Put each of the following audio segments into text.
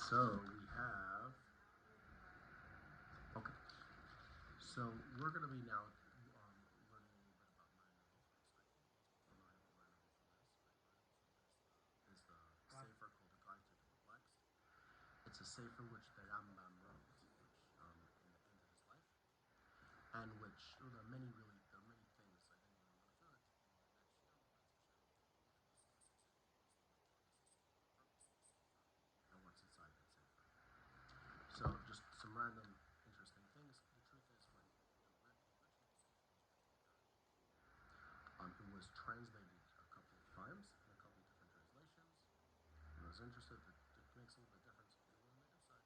So we have. Okay. So we're going to be now learning a little bit about Mareh Nevukim. So I think most people know what Mareh Nevukim is. Right? Is the sefer called the Guide to the Perplexed. It's a sefer which the Rambam wrote, which in the end of his life, and which there are many things I think we're going to go through it. And what's inside that sefer. So just some random interesting things. The truth is, when it was translated a couple of times in a couple of different translations. I was interested. It makes a little bit difference. On the inside,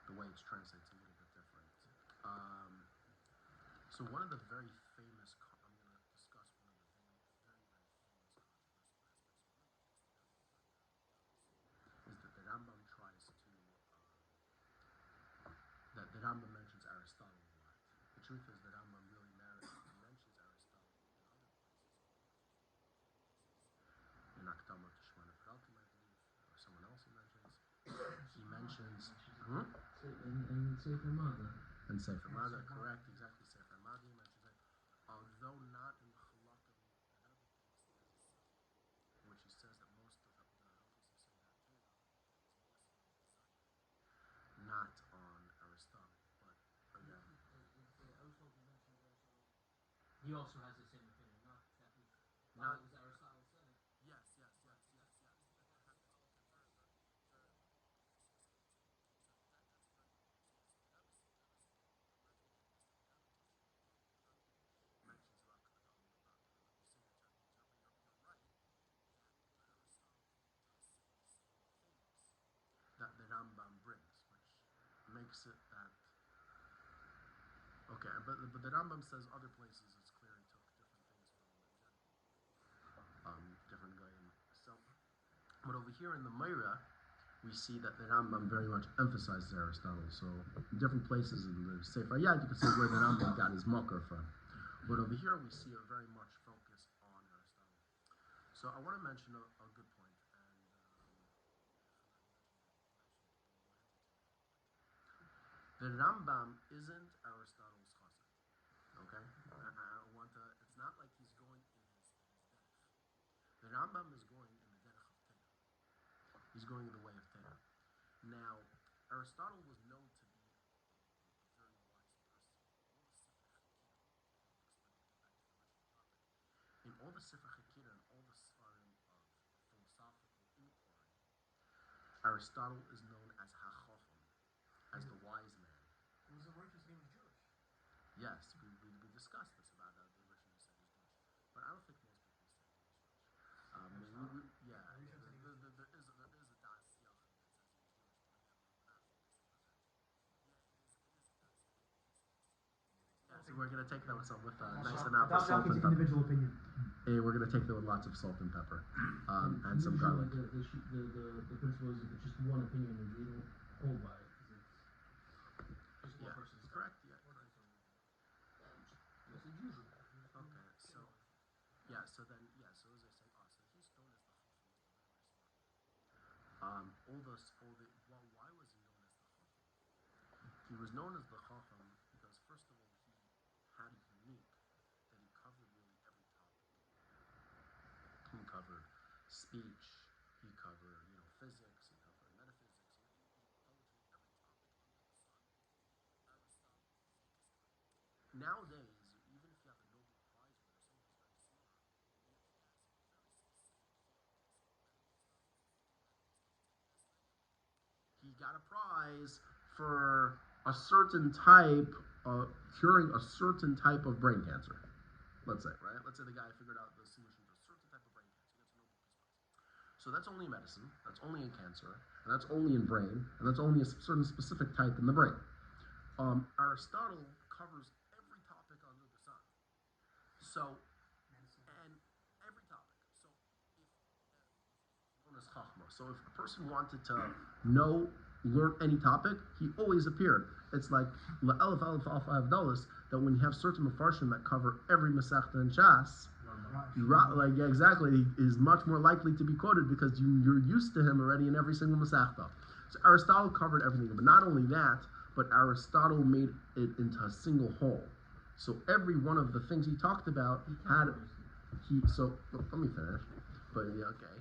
the way it's translated is a little bit different. So one of the very famous, I'm going to discuss one of the very, very, very famous controversial aspects is that the Rambam tries to, that the Rambam mentions Aristotle a lot. The truth is that Rambam really mentions Aristotle in other places. In Akdama to Shemana Peraltim, I believe, or someone else he mentions. He mentions, and Sefer Mareh. And Sefer Mareh, correct, exactly. Sefer Mareh mentions it, although not in Chalakim that Rebbe takes as a which he says that most of the halachos of Seder Torah not on Aristotle, but again. He also has the same opinion, not exactly. Not as Aristotle said it. Yes. Mentions about you're right that Aristotle does say the same things that the Rambam brings, which makes it that okay, but the Rambam says other places it's clear he took different things from different goyim. So, but over here in the Mareh, we see that the Rambam very much emphasizes Aristotle. So, in different places in the Sefer Yad, you can see where the Rambam got his makar from. But over here, we see a very much focus on Aristotle. So, I want to mention a good point, and the Rambam isn't Aristotle's chassid. Okay, I want to. It's not like he's going in his derech. The Rambam is going in the derech of Torah. He's going in the way of Torah. Now, Aristotle was known to be a very wise person. All the Sefer Chakira and all the Sfarim of philosophical inquiry, Aristotle is known as HaChacham, as the wise man. It was a righteous name of Jewish. Yes, we discussed this about the Rishon who said he's Jewish, but I don't think most people say he's Jewish. There is a das Yachid that says he was Jewish, but again, we're not focusing on that. Yeah, so we're gonna take that with nice amount of salt and pepper. Individual opinion. Hey, we're gonna take that with lots of salt and pepper, and some garlic. The principle is if it's just one opinion, you don't hold by it. Just one person's correct. Yeah, correct. It's usual. Okay, so so as I say, so he's known as the Chacham, as the very, very smart man. Why was he known as the Chacham? He was known as the Chacham because first of all he had a unique that he covered really every topic. He covered speech, he covered physics, he covered metaphysics, poetry, every topic under the sun. Aristotle focused on it. Nowadays, even if you have a Nobel Prize winner, someone who's very smart, if he has a very specific focus on he got a prize for a certain type of curing a certain type of brain cancer. Let's say, right? Let's say the guy figured out the solution to a certain type of brain cancer. He gets a Nobel Peace Prize. So that's only in medicine, that's only in cancer, and that's only in brain, and that's only a certain specific type in the brain. Aristotle covers every topic under the sun. So, and every topic. So, known as Chachma. So if a person wanted to learn any topic, he always appeared. It's like $1,000 that when you have certain mafarshim that cover every Masechta in Shas, Like, yeah, exactly, is much more likely to be quoted because you're used to him already in every single Masechta. So Aristotle covered everything, but not only that, but Aristotle made it into a single whole. So every one of the things he talked about had so let me finish. But yeah, okay.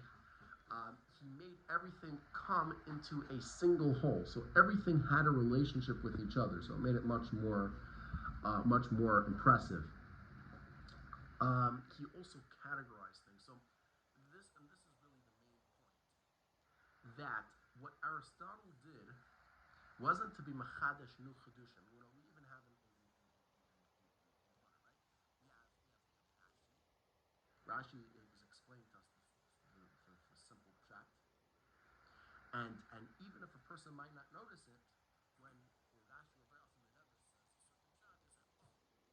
He made everything come into a single whole. So everything had a relationship with each other. So it made it much more impressive. He also categorized things. So this is really the main point. That what Aristotle did wasn't to be machadash nu chedushim. We even have in Rashi is explaining to us the simple fact. And even if a person might not notice it, when Rashi or very often says a certain shot, they say, oh,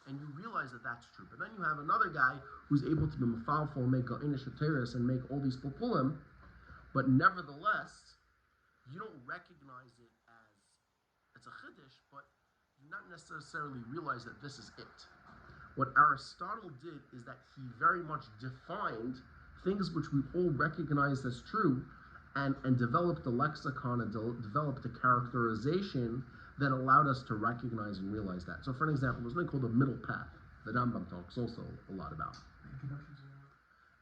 and you realize that that's true. But then you have another guy who's able to be mafalful, make an inishateris, and make all these populim, but nevertheless, you don't recognize it as it's a chiddush, but you not necessarily realize that this is it. What Aristotle did is that he very much defined things which we all recognized as true, and developed a lexicon and developed a characterization that allowed us to recognize and realize that. So for an example, there's something called the middle path that Rambam talks also a lot about.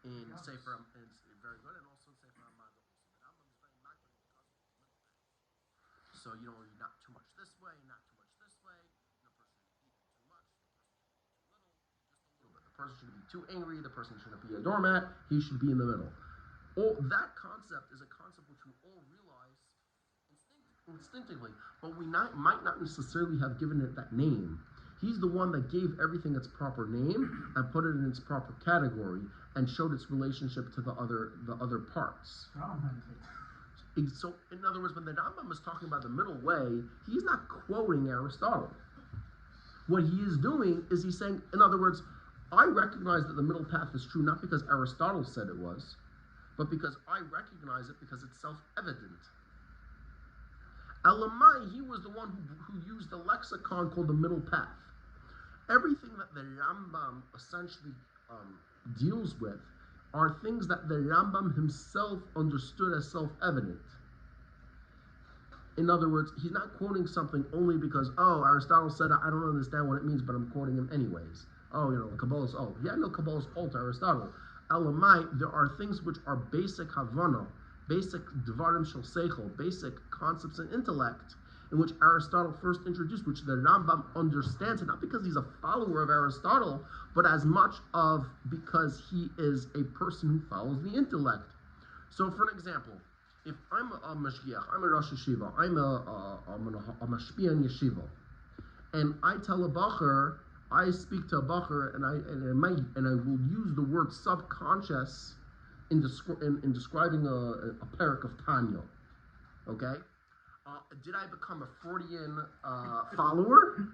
In Sefer, it's very good, and also in Sefer Hamad also. The Rambam is very macro because of the middle path. So you're not too much this way, not too much this way. The person shouldn't eat too much, the person shouldn't eat too little, just a little bit. The person shouldn't be too angry, the person shouldn't be a doormat, he should be in the middle. That concept is a concept which we all realize instinctively, but we might not necessarily have given it that name. He's the one that gave everything its proper name and put it in its proper category and showed its relationship to the other parts. So, in other words, when the Rambam is talking about the middle way, he's not quoting Aristotle. What he is doing is he's saying, in other words, I recognize that the middle path is true not because Aristotle said it was, but because I recognize it because it's self-evident. Elamai, he was the one who used a lexicon called the middle path. Everything that the Rambam essentially deals with are things that the Rambam himself understood as self-evident. In other words, he's not quoting something only because, Aristotle said I don't understand what it means, but I'm quoting him anyways. Kabbalah's old. Yeah, no, Kabbalah's old to Aristotle. Elamai, there are things which are basic Havana, basic Dvarim Shel Seichel, basic concepts and intellect, in which Aristotle first introduced, which the Rambam understands, and not because he's a follower of Aristotle, but as much of because he is a person who follows the intellect. So, for an example, if I'm a mashgiach, I'm a Rosh Yeshiva, I'm a mashpia in yeshiva, and I tell a bacher, I speak to a bacher, and I will use the word subconscious in describing a parak of Tanya. Okay? Did I become a Freudian follower?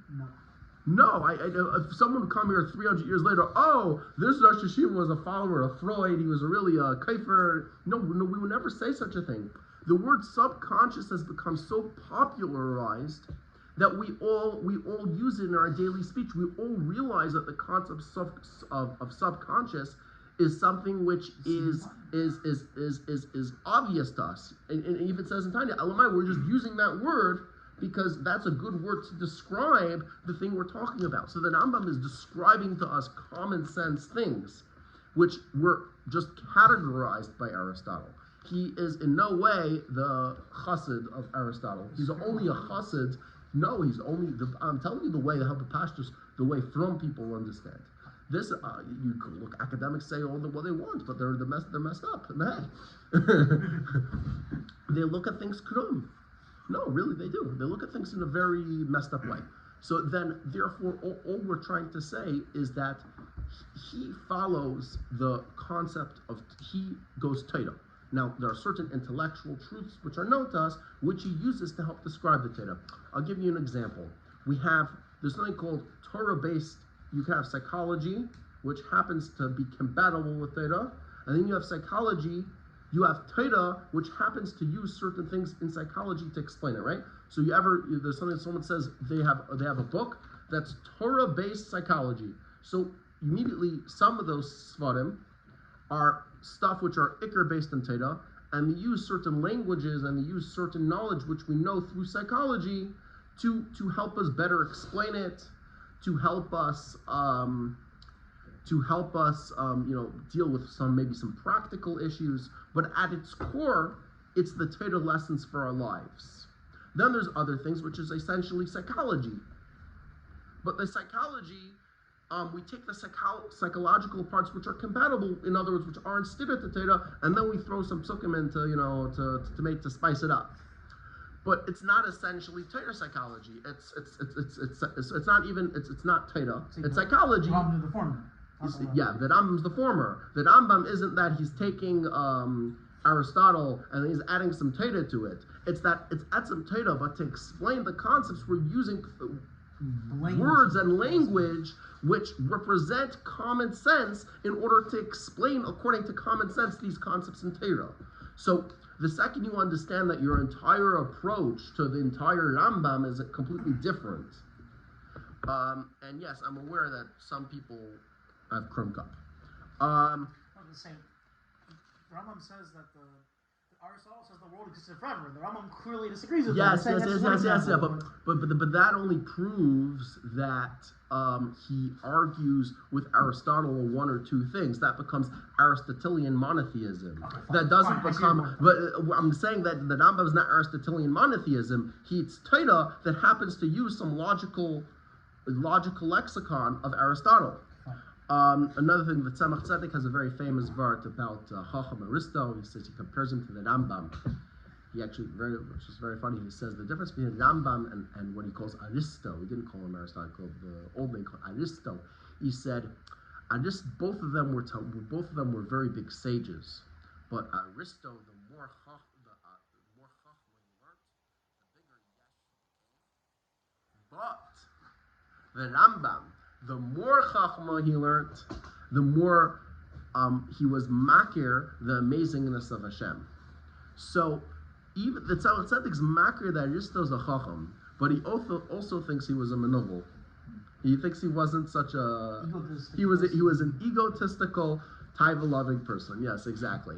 No. If someone would come here 300 years later, this Rosh Yeshiva was a follower of Freud, he was really a kaifer. No, we would never say such a thing. The word subconscious has become so popularized that we all use it in our daily speech. We all realize that the concept of subconscious is something which is obvious to us. And even says in Tanya, Elamai, we're just using that word because that's a good word to describe the thing we're talking about. So the Rambam is describing to us common sense things which were just categorized by Aristotle. He is in no way the chassid of Aristotle. He's only a chassid. No, he's only, I'm telling you how the pastors, the way from people understand. This, you could look, academics say all what they want, but they're messed up in the head. They look at things krum. No, really, they do. They look at things in a very messed up way. So then, therefore, all we're trying to say is that he follows the concept of, he goes Torah. Now, there are certain intellectual truths which are known to us, which he uses to help describe the Torah. I'll give you an example. There's something called Torah-based, you can have psychology, which happens to be compatible with Torah, and then you have psychology, you have Torah, which happens to use certain things in psychology to explain it, right? So there's something someone says they have a book that's Torah-based psychology. So immediately some of those svarim are stuff which are ikr based in Teda, and they use certain languages and they use certain knowledge which we know through psychology to help us better explain it, to help us deal with some practical issues. But at its core, it's the Teda lessons for our lives. Then there's other things which is essentially psychology. But the psychology, we take the psychological parts which are compatible, in other words, which aren't stira to Teda, and then we throw some psukim in to spice it up. But it's not essentially Teda psychology. It's not Teda. It's psychology. Rambam the former. The Rambam's the former. The Rambam isn't that he's taking Aristotle and he's adding some Teda to it. It's that it's add some Teda, but to explain the concepts we're using words and language which represent common sense in order to explain, according to common sense, these concepts in Torah. So the second you understand that your entire approach to the entire Rambam is completely different. And yes, I'm aware that some people have crunk up. I'm the same. The Rambam says that Aristotle says the world existed forever. The Rambam clearly disagrees with that. Yes. But that only proves that he argues with Aristotle on one or two things. That becomes Aristotelian monotheism. That doesn't become. But I'm saying that the Rambam is not Aristotelian monotheism. It's Teda that happens to use some logical lexicon of Aristotle. Another thing, that Tzemach Tzedek has a very famous vart about Chacham Aristo. He says he compares him to the Rambam. He actually, which is very funny, he says the difference between Rambam and what he calls Aristo, he didn't call him Aristotle, he called the old name called Aristo. He said, both of them were very big sages, but Aristo, the more Chacham he learned, the bigger Yesh became. But the Rambam, the more Chachma he learned, the more he was makir the amazingness of Hashem. So even the Tzemach Tzedek's makir that Aristo's a Chacham, but he also thinks he was a menugel. He thinks he wasn't such a he was an egotistical, taiva-loving person. Yes, exactly.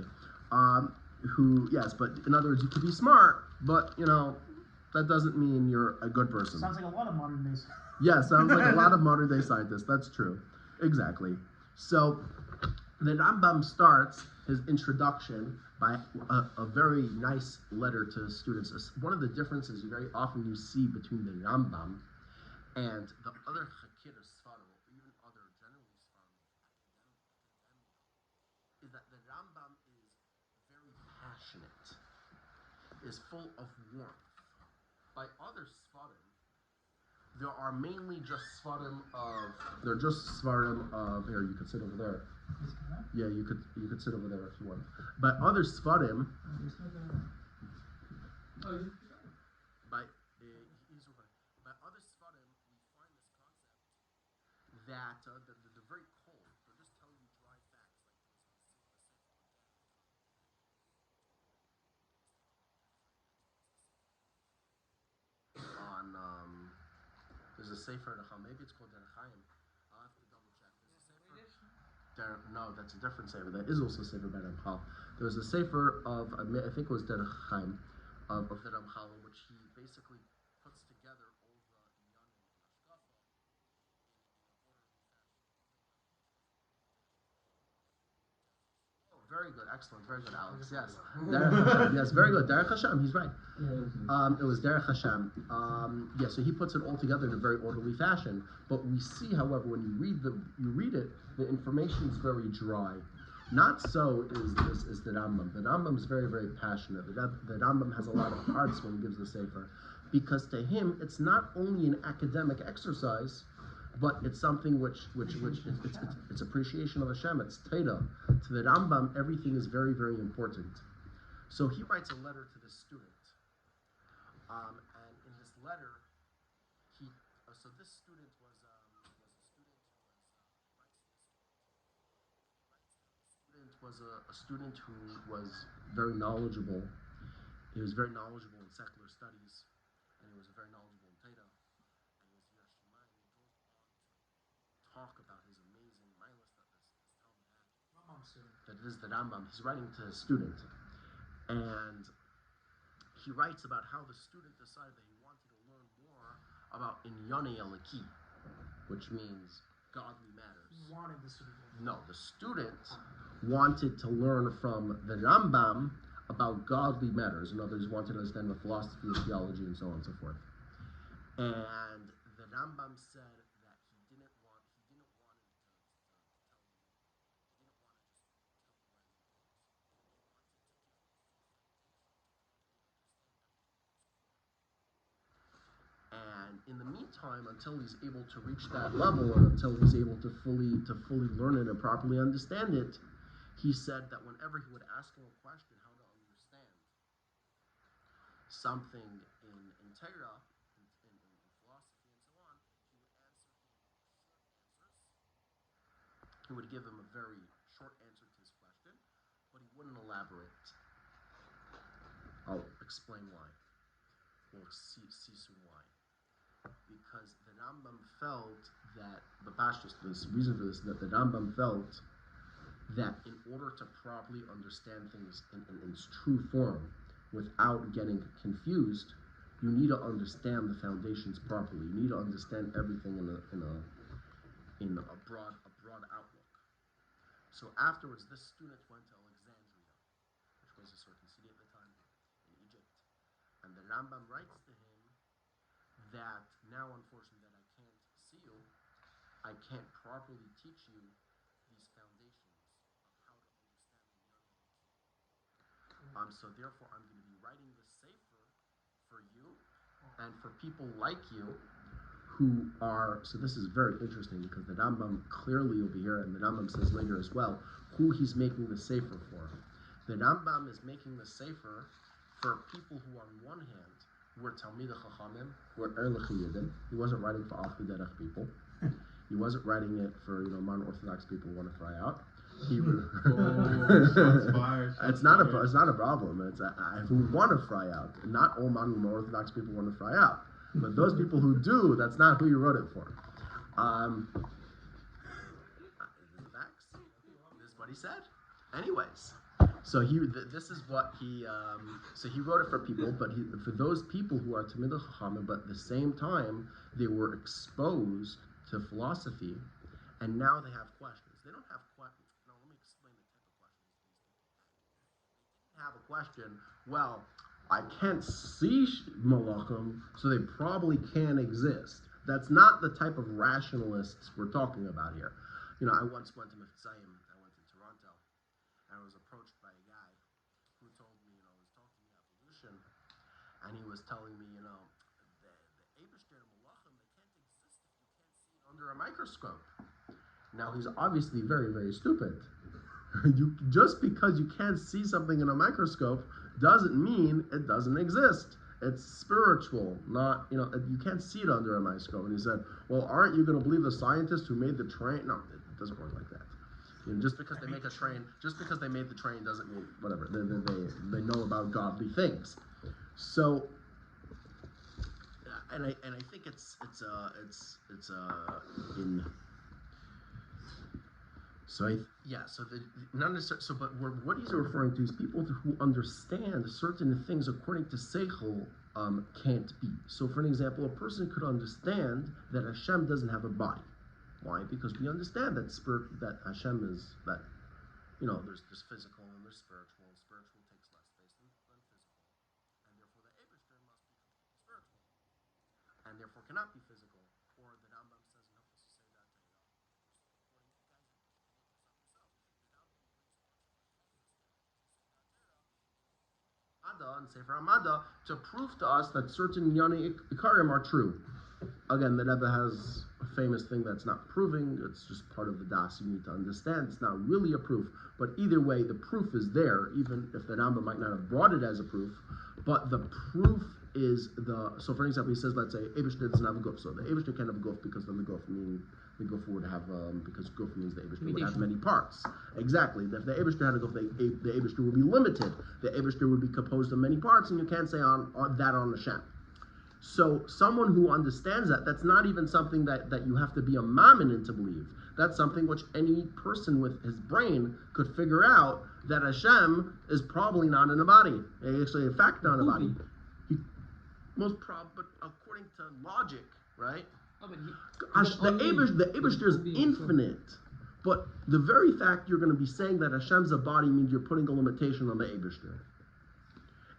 But in other words, you could be smart, but that doesn't mean you're a good person. Sounds like a lot of modern days. Yeah, sounds like a lot of modern day scientists. That's true. Exactly. So the Rambam starts his introduction by a very nice letter to students. One of the differences very often you see between the Rambam and the other Chakira Sfarim, or even other generally Sfarim, is that the Rambam is very passionate, is full of warmth. By other Sfarim, there are mainly just svarim of. They're just svarim of. Here, you could sit over there. Yeah, you could sit over there if you want. But other svarim. By other svarim, we find this concept that they're very cold. They're just telling you dry facts, on. There's a sefer in maybe it's called Derech. I'll have to double check. There's a sefer. No, that's a different sefer. There is also a sefer by Ramchal. There was a sefer of, I think it was Derech of the Ramchal, in which he basically puts together all the Inyanim and Hashkafa in an orderly fashion. Oh, very good, excellent, very good, Alex. Yes, Derech Hashem. Yes, very good. Derech Hashem. He's right. It was Derech Hashem. So he puts it all together in a very orderly fashion. But we see, however, when you read it, the information is very dry. Not so is the Rambam. The Rambam is very, very passionate. The Rambam has a lot of hearts when he gives the sefer, because to him it's not only an academic exercise, but it's something which it's appreciation of Hashem. It's Teda. To the Rambam, everything is very, very important. So he writes a letter to this student. And in this letter, this student was a student who was very knowledgeable. He was very knowledgeable in secular studies, and he was very knowledgeable in Teda. And he was Yashima, and he goes on to talk about his amazing That is the Rambam. He's writing to his student. And he writes about how the student decided that he wanted to learn more about Inyane Eliki, which means godly matters. He wanted the student. No, the student wanted to learn from the Rambam about godly matters. In other words, wanted to understand the philosophy of theology and so on and so forth. And the Rambam said that he didn't want him to tell him, he didn't want to just tell him and in the meantime, until he's able to reach that level, or until he's able to fully learn it and properly understand it, he said that whenever he would ask him a question, how to understand something in Torah, in philosophy and so on, he would give him a very short answer to his question, but he wouldn't elaborate. I'll explain why. We'll see soon why. Because the Rambam felt that, the reason for this, that the Rambam felt that in order to properly understand things in its true form, without getting confused, you need to understand the foundations properly. You need to understand everything in a broad outlook. So afterwards, this student went to Alexandria, which was a certain city at the time in Egypt, and the Rambam writes to him that now, unfortunately, that I can't see you, I can't properly teach you these foundations of how to understand the Yonah. So therefore, I'm going to be writing the Sefer for you and for people like you who are, so this is very interesting because the Rambam clearly over here, and the Rambam says later as well, who he's making the Sefer for. The Rambam is making the Sefer for people who, on one hand, were Talmidei Chachamim, were Erlich Yidden. He wasn't writing for Alf Derech people. He wasn't writing it for modern Orthodox people who want to fry out. It's not a problem. It's who want to fry out. Not all modern Orthodox people want to fry out, but those people who do, that's not who you wrote it for. This is what he said. Anyways. So this is what he wrote it for people, but for those people who are Talmidei Chachamim, but at the same time they were exposed to philosophy, and now they have questions. They don't have questions. No, let me explain the type of questions. They didn't have a question. Well, I can't see Malachim, so they probably can't exist. That's not the type of rationalists we're talking about here. I once went to Mitzrayim. I went to Toronto. I was approached by a guy who told me, was talking about evolution, and he was telling me, the Eibishter and Malachim, they can't exist if you can't see it under a microscope. Now, he's obviously very, very stupid. Just because you can't see something in a microscope doesn't mean it doesn't exist. It's spiritual, not, you can't see it under a microscope. And he said, well, aren't you going to believe the scientist who made the train? No, it doesn't work like that. Just because they made the train doesn't mean whatever. They know about godly things. So, and I think what he's referring to is people who understand certain things according to Seichel can't be. So, for an example, a person could understand that Hashem doesn't have a body. Why? Because we understand that that Hashem is that, there's physical and there's spiritual, and spiritual takes less space than physical, and therefore the Eibishter must be completely spiritual, and therefore cannot be physical. Or the Rambam says enough to say that, and Sefer Amada to prove to us that certain Yoni Ikarim are true. Again, the Rebbe has a famous thing that's not proving, it's just part of the Das you need to understand. It's not really a proof, but either way, the proof is there, even if the Rambam might not have brought it as a proof, but the proof is so for example, he says, let's say, Eibishter doesn't have a guf, so the Eibishter can't have a guf because then the guf would have, because guf means the Eibishter would have many parts. Exactly. If the Eibishter had a guf, the Eibishter would be limited. The Eibishter would be composed of many parts, and you can't say on Hashem. So someone who understands that, that's not even something that you have to be a mammon to believe. That's something which any person with his brain could figure out, that Hashem is probably not in a body. Actually, in fact, not in a body. But according to logic, right? Oh, but The Eibishter is infinite. But the very fact you're going to be saying that Hashem's a body means you're putting a limitation on the Eibishter.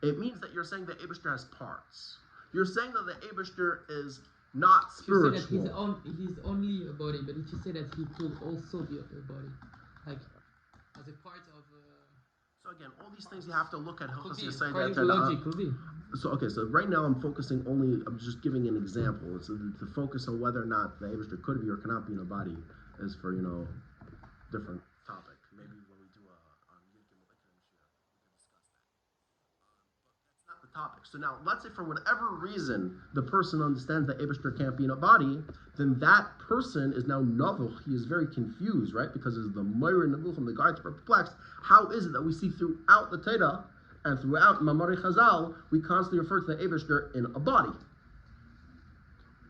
It means that you're saying the Eibishter has parts. You're saying that the Eibishter is not spiritual. You say that he's only a body, but if you say that he could also be a body, like as a part of. So again, all these things you have to look at. Could be. So right now I'm just giving an example. So the focus on whether or not the Eibishter could be or cannot be in a body is for different topic. Maybe when we do on Nevukim, we can discuss that. But that's not the topic. So now, let's say for whatever reason the person understands that Eibishter can't be in a body, then that person is now Nevuch. He is very confused, right? Because it's the Mareh Nevukim, the guide to Perplexed. How is it that we see throughout the Torah and throughout Mareh Chazal, we constantly refer to the Eibishter in a body?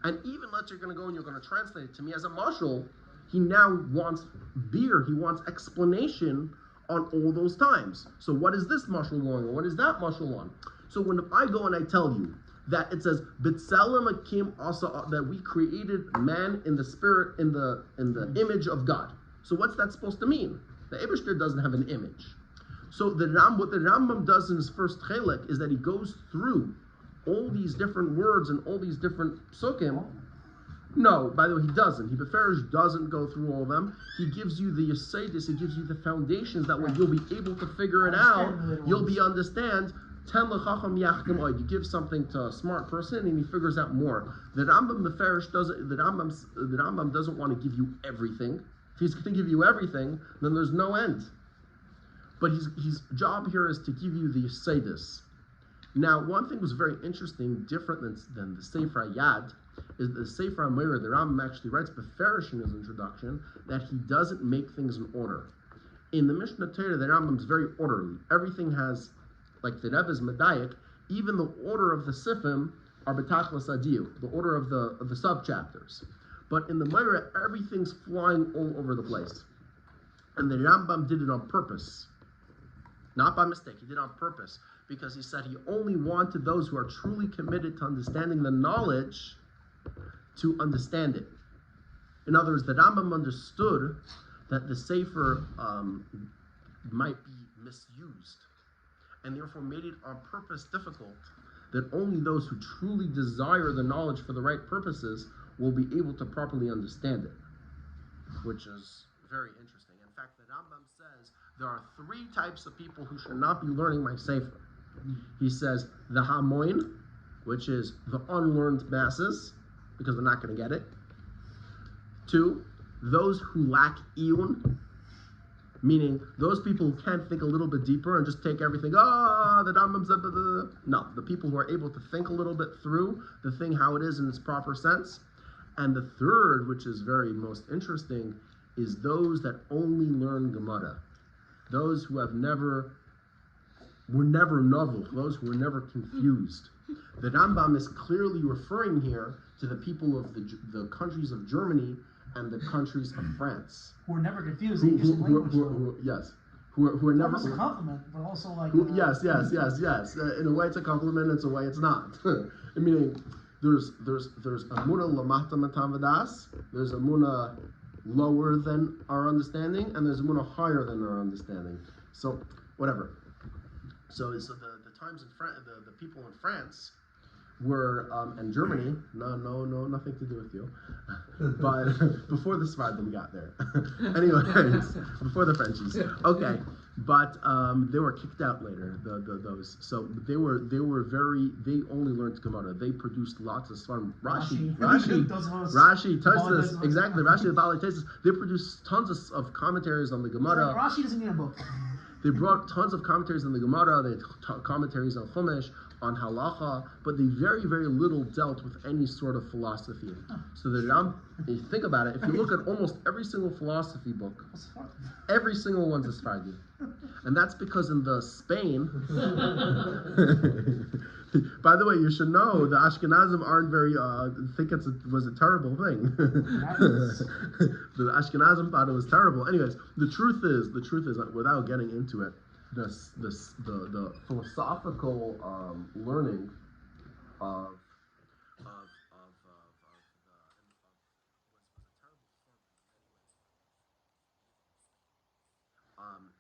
And even let's say you're going to go and you're going to translate it to me as a mashal, he now wants beer, he wants explanation on all those times. So what is this mashal going on? What is that mashal on? So when I go and I tell you that it says B'Tselem Akim also that we created man in the spirit, in the image of God. So what's that supposed to mean? The Eibishter doesn't have an image. So what the Rambam does in his first chelik is that he goes through all these different words and all these different psukim. No, by the way, he doesn't. He beferish doesn't go through all of them. He gives you the Yesodis, he gives you the foundations that way you'll be able to figure it out. You'll be understand. Ten lechacham yachdim oid. You give something to a smart person and he figures out more. The Rambam beferish doesn't. The Rambam doesn't want to give you everything. If he's going to give you everything, then there's no end. But his job here is to give you the Yesodis. Now, one thing was very interesting, different than the Sefer Yad, is the Sefer HaMoreh, the Rambam actually writes beferish in his introduction that he doesn't make things in order. In the Mishnah Torah, the Rambam is very orderly. Everything has, like the Rebbe is medayik, even the order of the sifim are betachlas adiyu, the order of the sub-chapters. But in the Mareh, everything's flying all over the place. And the Rambam did it on purpose. Not by mistake, he did it on purpose. Because he said he only wanted those who are truly committed to understanding the knowledge to understand it. In other words, the Rambam understood that the Sefer might be misused, and therefore made it on purpose difficult, that only those who truly desire the knowledge for the right purposes will be able to properly understand it, which is very interesting. In fact, the Rambam says there are 3 types of people who should not be learning my Sefer. He says the Hamoin, which is the unlearned masses, because they're not going to get it. 2, those who lack iyun, meaning those people who can't think a little bit deeper and just take everything, the Rambam said, no, the people who are able to think a little bit through the thing how it is in its proper sense. And the 3rd, which is very most interesting, is those that only learn Gemara. Those who were never novel, those who were never confused. The Rambam is clearly referring here to the people of the countries of Germany and the countries of France. Who are never confused. Who are never. It's a compliment, but also like. Yes. In a way, it's a compliment. In a way, it's not. Meaning, there's amuna lamata matan v'das. There's amuna lower than our understanding, and there's amuna higher than our understanding. So whatever. So the times in France, the people in France were and Germany. No, nothing to do with you. But before the Sephardim got there. Anyways, before the Frenchies. Okay, but they were kicked out later. Those. So they only learned Gemara. They produced lots of Sephardim. Rashi, Tosfos, exactly. Rashi, the Baalei Tosfos. They produced tons of commentaries on the Gemara. Rashi doesn't need a book. They brought tons of commentaries on the Gemara, they had commentaries on Chumash, on Halacha, but they very, very little dealt with any sort of philosophy. So the Ram, if you think about it, if you look at almost every single philosophy book, every single one's a Sephardi. And that's because in the Spain, By the way, you should know the Ashkenazim aren't very. Think was a terrible thing. The Ashkenazim thought it was terrible. Anyways, the truth is, without getting into it, the philosophical learning of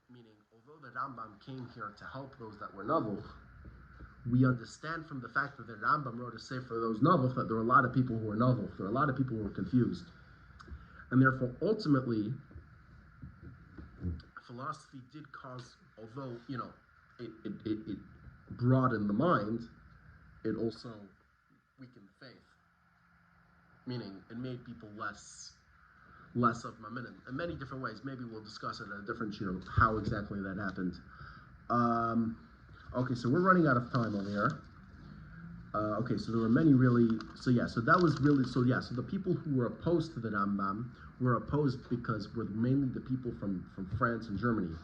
meaning, although the Rambam came here to help those that were Nevuch, we understand from the fact that the Rambam wrote a sefer for those Nevuch that there were a lot of people who were Nevuch, there were a lot of people who were confused. And therefore, ultimately, philosophy did cause, although, it broadened the mind, it also weakened faith. Meaning, it made people less of Maminim in many different ways. Maybe we'll discuss it at a different year, how exactly that happened. Okay, so we're running out of time over here. Okay, so there were many so the people who were opposed to the Rambam were opposed because were mainly the people from France and Germany.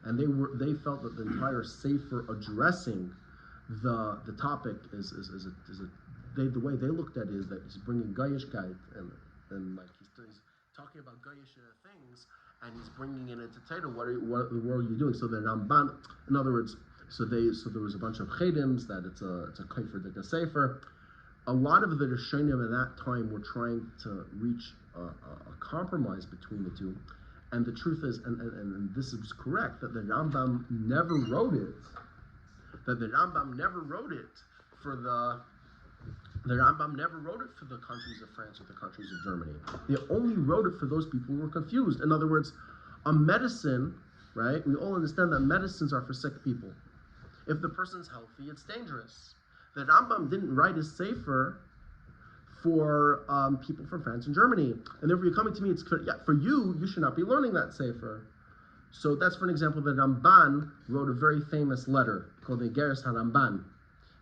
And they felt that the entire sefer addressing the topic the way they looked at it is that he's bringing Goyishkeit and like he's talking about Goyish things, and he's bringing it into Torah. What the world are you doing? So the Ramban, in other words, so there was a bunch of chedim that it's a kaifer the sefer. A lot of the Rishonim at that time were trying to reach a compromise between the two, and the truth is, and this is correct, that the Rambam never wrote it. The Rambam never wrote it for the countries of France or the countries of Germany. They only wrote it for those people who were confused. In other words, a medicine, right? We all understand that medicines are for sick people. If the person's healthy, it's dangerous. The Rambam didn't write a sefer for people from France and Germany. And therefore you're coming to me, for you should not be learning that sefer. So that's, for an example, the Ramban wrote a very famous letter called the Igeres HaRamban,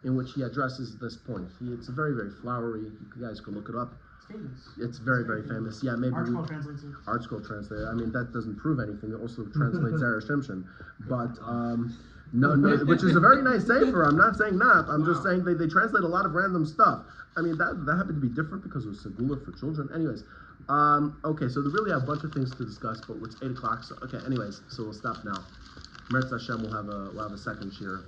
in which he addresses this point. It's a very, very flowery. You guys can look it up. It's famous. It's very, very famous. Yeah, maybe ArtScroll translates it. ArtScroll translates it. I mean, that doesn't prove anything. It also translates Zera Shimshon. But no, which is a very nice sefer. I'm not saying not. I'm just saying they translate a lot of random stuff. I mean, that happened to be different because it was Segula for children. Anyways, okay, so they really have a bunch of things to discuss, but it's 8 o'clock. So okay, anyways, so we'll stop now. Meretz Hashem will have a second share.